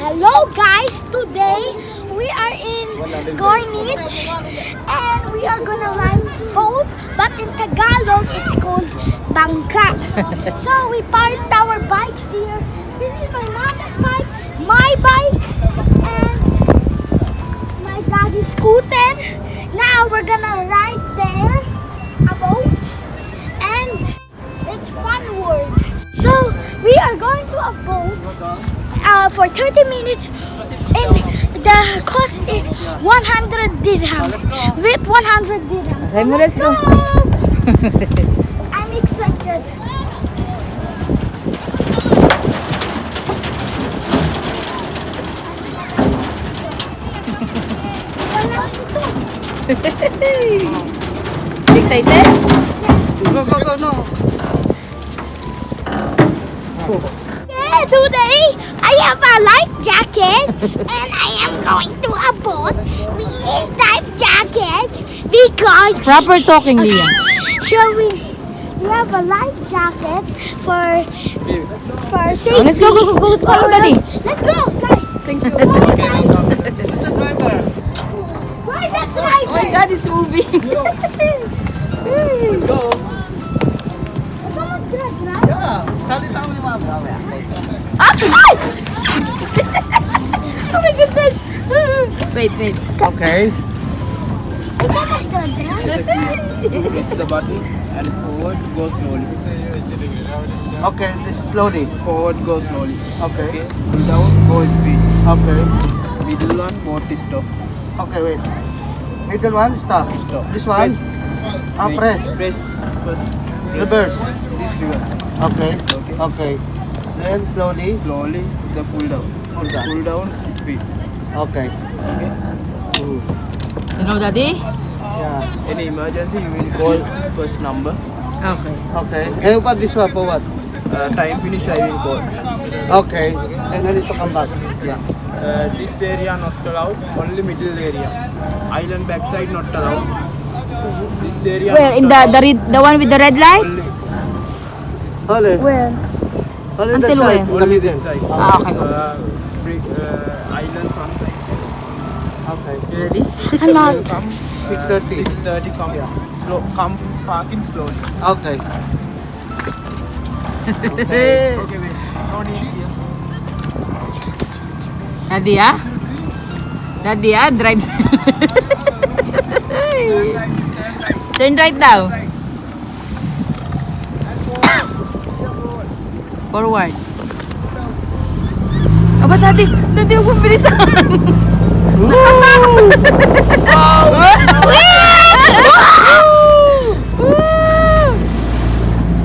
Hello guys, today we are in Corniche and we are gonna ride boat, but in Tagalog it's called bangka. So we parked our bikes here. This is my mama's bike, my bike, and my daddy's scooter. Now we're gonna ride there, a boat, and it's fun world. So we are going to a boat for 30 minutes and the cost is 100 dirhams. With 100 dirhams. So let's go! I'm excited. Excited? Go, go, go, no. Yeah, today I have a life jacket and I am going to a boat with this life jacket because Proper talking, Leah. so we have a life jacket for safety. Oh, let's go, go, go, go, follow daddy. Let's go, guys. Thank you. Go, guys. Who's the driver? Where's the Oh driver? my God, it's moving. Let's go. Someone drive. Yeah. Salita mo ni mama. Mamaya. Ah! Ay! Oh my goodness. Wait, wait. Okay. Press the button and forward go slowly. Okay, this is slowly. Forward go slowly. Okay. Pull down go speed. Okay. Middle one boat stop. Okay, wait. Middle one, stop. Stop. This one? Press. Press first. Reverse. This reverse. Okay. Okay. Okay. Then slowly. Slowly the pull down. Pull down. Pull down speed. Okay. Okay. Ooh. You know, daddy? Yeah. Any emergency you will call first number. Okay. Okay. And what this one for what? Time finish I will call. Okay. And I need to come back. Yeah. This area not allowed. Only middle area. Island backside not allowed. This area. Where? not In allowed. the one with the red light? Only, Only. Where? Only the Until side. when? The only middle. this side. Ah, okay. Island front side. Okay. You ready? I'm not. Come 6:30. 6:30 come. Yeah. Slow. Come parking slowly. Okay. Okay. Okay, wait. No need here. Daddy, ah? Daddy, ah? Drive. Turn right now. Forward. Aba, daddy. Daddy, huwag mong bilisan.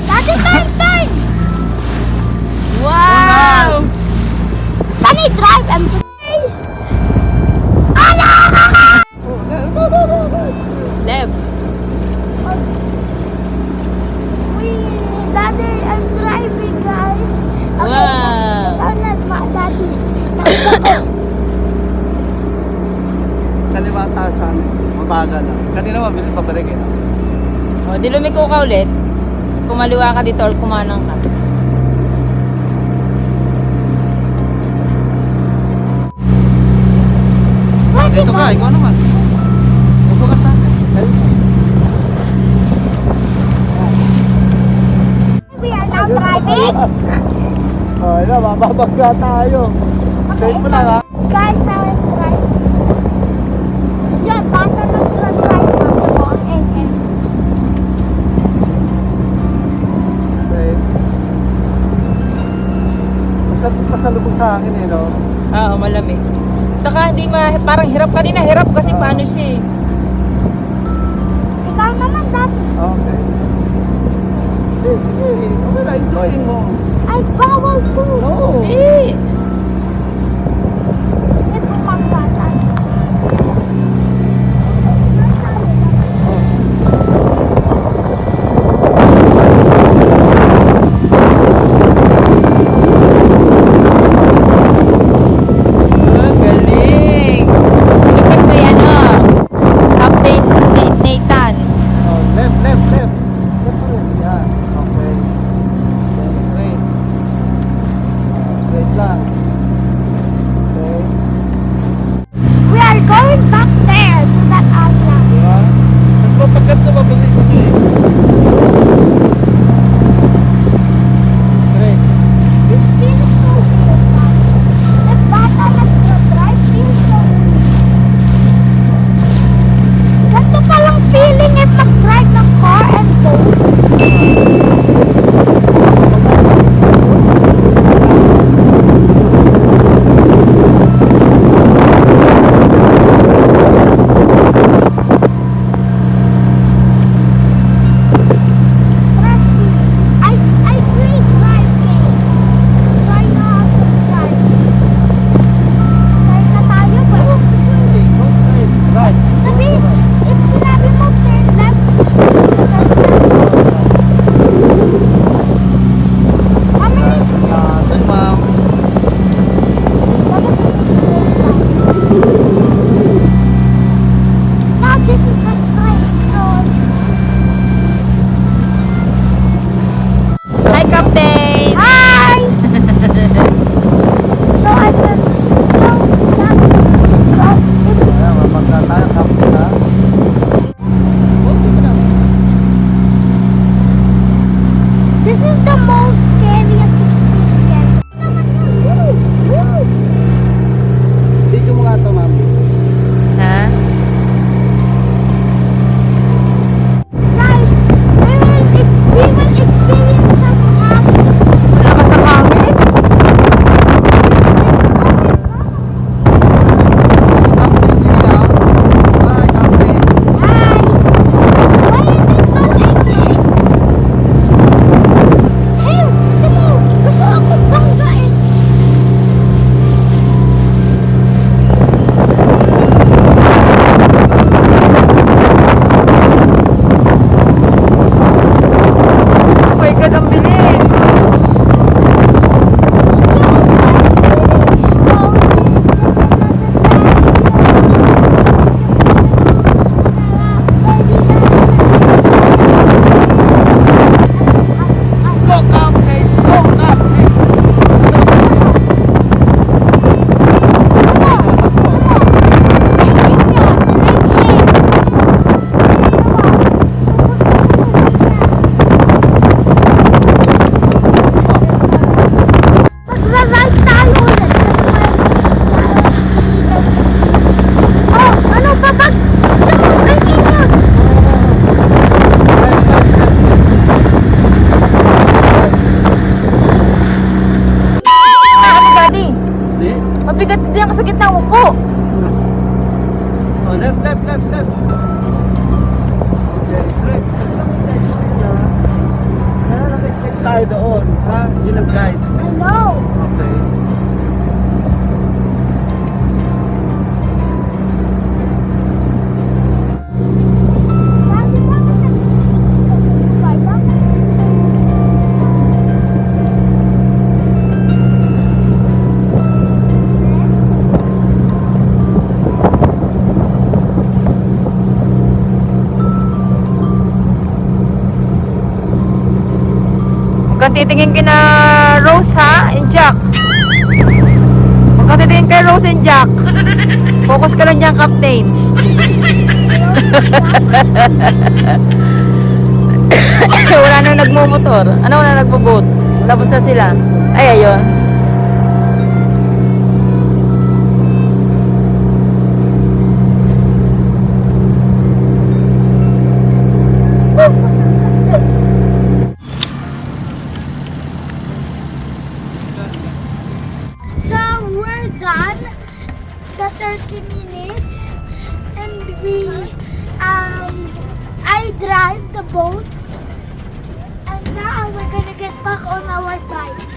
Daddy, turn. Wow! Can I drive? I'm just. Left. Daddy, I'm driving, guys. Wow. Daddy. Sa liwatasan, mabagal lang. Kanina mabilis pabalik eh. O, di lumiko ka ulit. Kumaliwa ka dito or kumanang ka. Dito ka, ikaw naman. Upo ka sa akin. We are now driving. Oh, ayun, mababagga tayo. Save mo lang ha. Guys, now I'm driving. Yan, bata nag-drive ako. And Save. Masarap pasalubog sa akin eh, no? Oo, malamig. Saka hindi parang hirap ka din na hirap kasi paano siya eh. ikaw naman, Daddy. Okay. Sige, okay na, enjoying mo. Ay, bawal to. Oo. Eh. Ito magkatan. Galing. Look at kay Captain Nathan. Oh, left, left, left. Left ulit. Yan. Okay. Then straight. Straight lang. going back there to that island. Diba? Mas mapaganda mabalik kami eh. Straight. This feels so good, man. If bata nag-drive, feels so good. Ganito palang feeling if mag-drive ng car and boat. Trust me, I play drive games. So I know how to drive. Kaya na tayo ba? Okay, go straight. Right. Sabi, if sinabi mo turn left, how many? Doon ma'am. Dapat this is straight line. Now this is the straight, so Hi, Captain! hi! So I can, so if Kaya mapagka tayo kapit ha. Okay mo lang. this is the most scariest experience. Woo! Woo! Video mo nga ito ma'am. Ha? Guys, we will experience some happy. Lakas ng hangin? Captain Julia. Hi Captain. Hi! Why is it so angry? Hey, timo! Gusto ako banggain. Oh my God, ang bilis! Go Captain. Go Captain. Magra-ride tayo ulit kasi oh, ano ba ba? Timo, ang ingat! Ah, Daddy! Hindi. Mabigat diyan ka sa gitna, upo! Oh, left, left, left, left. Okay, straight. Kaya naka-straight tayo doon. Ha? Yun ang guide. Hello! Okay. Dati ba Huwag kang titingin kina Rose ha, and Jack. Huwag kang titingin kay Rose and Jack. Focus ka lang dyan, Captain. Wala nang nagmumotor. Ano, wala nagbo-boat. Tapos na sila. Ay, ayun. So we're done the 30 minutes and I drive the boat and now we're gonna get back on our bikes.